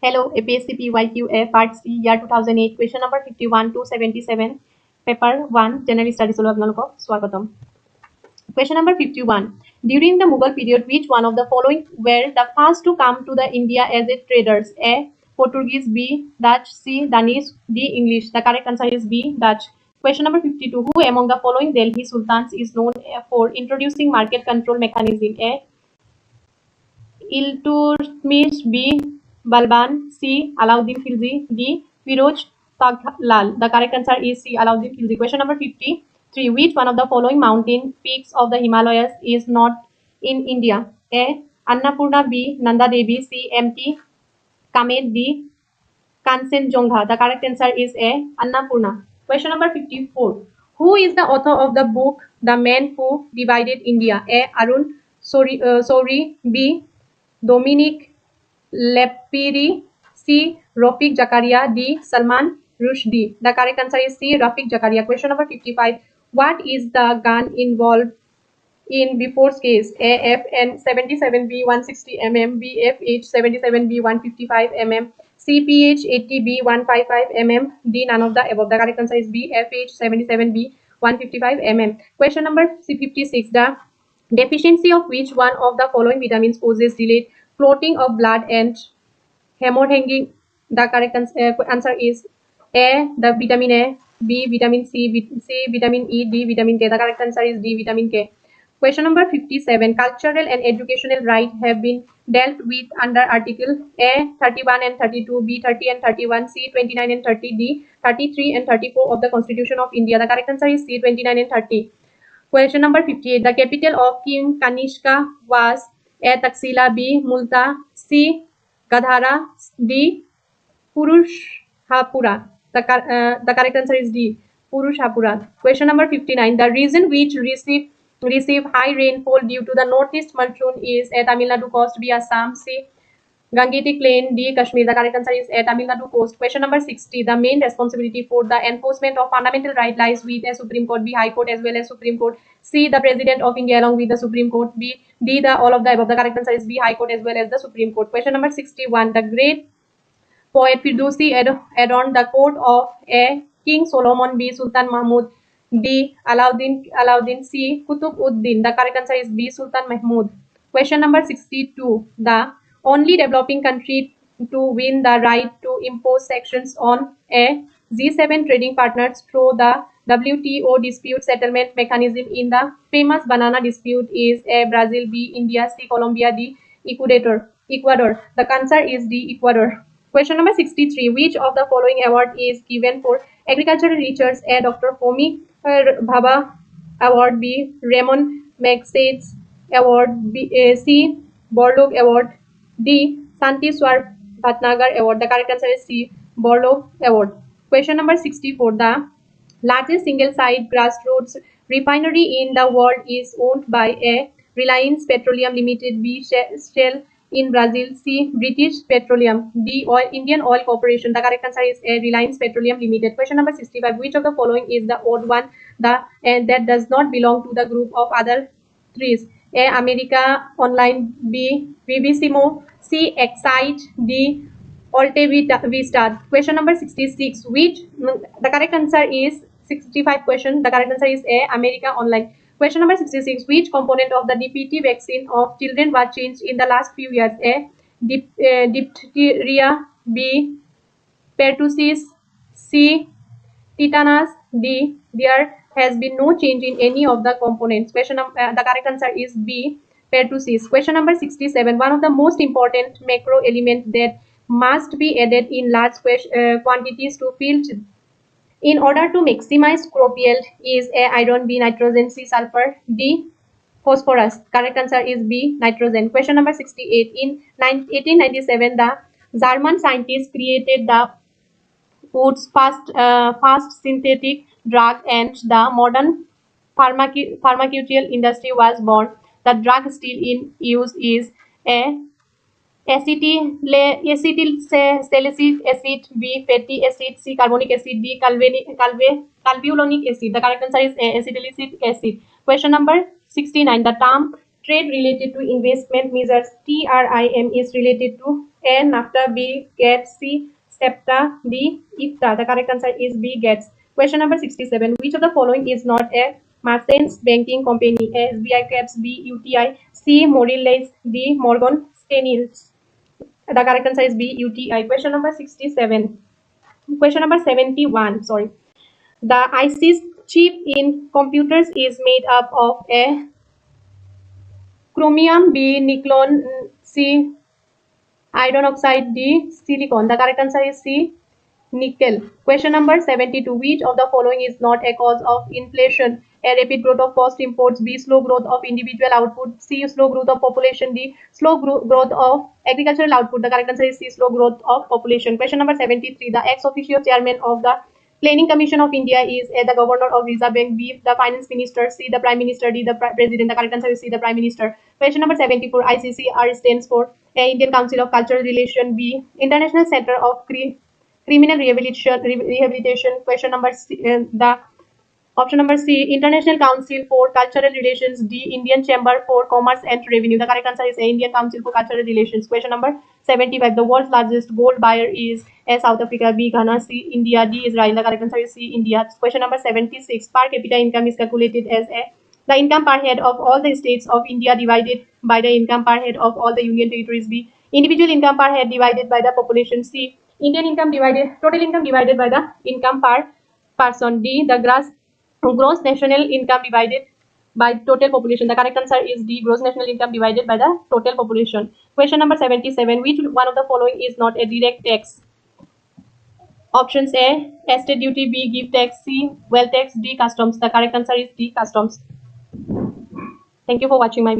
Hello, APSC PYQA Part C Year 2008 Question number 51 to 77 Paper 1 General Studies Swagatam. Question number 51. During the Mughal period, which one of the following were the first to come to the India as a traders? A. Portuguese, B. Dutch, C. Danish, D. English. The correct answer is B. Dutch. Question number 52. Who among the following Delhi Sultans is known for introducing market control mechanism? A. Iltutmish, B. Balban, C. Alauddin Khilji, D. Firoj Taghlal. The correct answer is C. Alauddin Khilji. Question number 53. Which one of the following mountain peaks of the Himalayas is not in India? A. Annapurna, B. Nanda Devi, C. Mt. Kamed, D. Kanchenjunga. The correct answer is A. Annapurna. Question number 54. Who is the author of the book The Man Who Divided India? A. Arun Sori, B. Dominic Lepiri, C. Rafiq Zakaria, D. Salman Rushdie. The correct answer is C. Rafiq Zakaria. Question number 55. What is the gun involved in Before's case? A. FN 77B 160 mm, B. FH 77B 155 mm, C. PH 80B 155 mm, D. None of the above. The correct answer is B. FH 77B 155 mm. Question number 56. The deficiency of which one of the following vitamins causes delayed clotting of blood and hemorrhaging? The correct answer is A. The vitamin A, B. Vitamin C, C. Vitamin E, D. Vitamin K. The correct answer is D. Vitamin K. Question number 57. Cultural and educational rights have been dealt with under Article A 31 and 32, B 30 and 31, C 29 and 30, D 33 and 34 of the Constitution of India. The correct answer is C 29 and 30. Question number 58. The capital of King Kanishka was A. Taxila, B. Multa, C. Gadhara, D. Purushapura. The correct answer is D. Purushapura. Question number 59. The region which receive high rainfall due to the northeast monsoon is A. Tamil Nadu coast, B. Assam, C. Gangetic Plain, D. Kashmir. The correct answer is A. Tamil Nadu coast. Question number 60. The main responsibility for the enforcement of fundamental right lies with a Supreme Court, B. High Court as well as Supreme Court, C. The President of India along with the Supreme Court, B. D. The all of the above. The correct answer is B. High Court as well as the Supreme Court. Question number 61. The great poet Firdausi adorned the court of A. King Solomon, B. Sultan Mahmud, D. Alauddin, C. Qutb Uddin. The correct answer is B. Sultan Mahmud. Question number 62. The only developing country to win the right to impose sanctions on A. G7 trading partners through the WTO dispute settlement mechanism in the famous banana dispute is A. Brazil, B. India, C. Colombia, D. Ecuador. The answer is D. Ecuador. Question number 63. Which of the following award is given for agricultural research? A. Dr. Homi Bhabha Award, B. Raymond Magsays's Award, B. C. Borlaug Award, D. Santi Swar Bhatnagar Award. The correct answer is C. Borlaug Award. Question number 64. The largest single-site grassroots refinery in the world is owned by A. Reliance Petroleum Limited, B. Shell in Brazil, C. British Petroleum, D. Indian Oil Corporation. The correct answer is A. Reliance Petroleum Limited. Question number 65. Which of the following is the odd one that does not belong to the group of other threes? A. America Online, B. Vivissimo, C. Excite, D. Alte Vista. Question number 66. The correct answer is 65 question. The correct answer is A. America Online. Question number 66. Which component of the DPT vaccine of children was changed in the last few years? A. Diphtheria, B. Pertussis, C. Tetanus, D. There has been no change in any of the components. The correct answer is B. Pertussis. Question number 67. One of the most important macro elements that must be added in large quantities to fields in order to maximize crop yield is A. Iron, B. Nitrogen, C. Sulfur, D. Phosphorus. Correct answer is B. Nitrogen. Question number 68. In 1897, the German scientists created the Wood's fast synthetic drug and the modern pharmaceutical industry was born. The drug still in use is A. Acetylsalicylic acid, B. Fatty acid, C. Carbonic acid, D. Clavulanic acid. The correct answer is A. Acetylsalicylic acid. Question number 69. The term trade related to investment measures TRIM is related to A. NAFTA, B. GATT, C. SEPTA, D. IFTA. The correct answer is B. GATT. Question number 67. Which of the following is not a Martens Banking Company? A. SBI Caps, B. UTI, C. Merrill Lynch, D. Morgan Stanley. The correct answer is B. UTI. Question number 67. Question number 71. Sorry. The IC's chip in computers is made up of A. Chromium, B. Nickel, C. Iron oxide, D. Silicon. The correct answer is C. Nickel. Question number 72. Which of the following is not a cause of inflation? A. Rapid growth of cost imports, B. Slow growth of individual output, C. Slow growth of population, D. Slow growth of agricultural output. The correct answer is C. Slow growth of population. Question number 73. The ex officio chairman of the Planning Commission of India is A. The Governor of Reserve Bank, B. The Finance Minister, C. The Prime Minister, D. The President. The correct answer is C. The Prime Minister. Question number 74. ICCR stands for A. Indian Council of Cultural Relations, B. International Center of Criminal Rehabilitation. Question number C, the option number C, International Council for Cultural Relations, D. Indian Chamber for Commerce and Revenue. The correct answer is A. Indian Council for Cultural Relations. Question number 75. The world's largest gold buyer is A. South Africa, B. Ghana, C. India, D. Israel. The correct answer is C. India. Question number 76. Per capita income is calculated as A. The income per head of all the states of India divided by the income per head of all the union territories, B. Individual income per head divided by the population, C. Indian income total income divided by the income per person, D. The gross national income divided by total population. The correct answer is D. Gross national income divided by the total population. Question number 77. Which one of the following is not a direct tax? Options A. Estate duty, B. Gift tax, C. Wealth tax, D. Customs. The correct answer is D. Customs. Thank you for watching my video.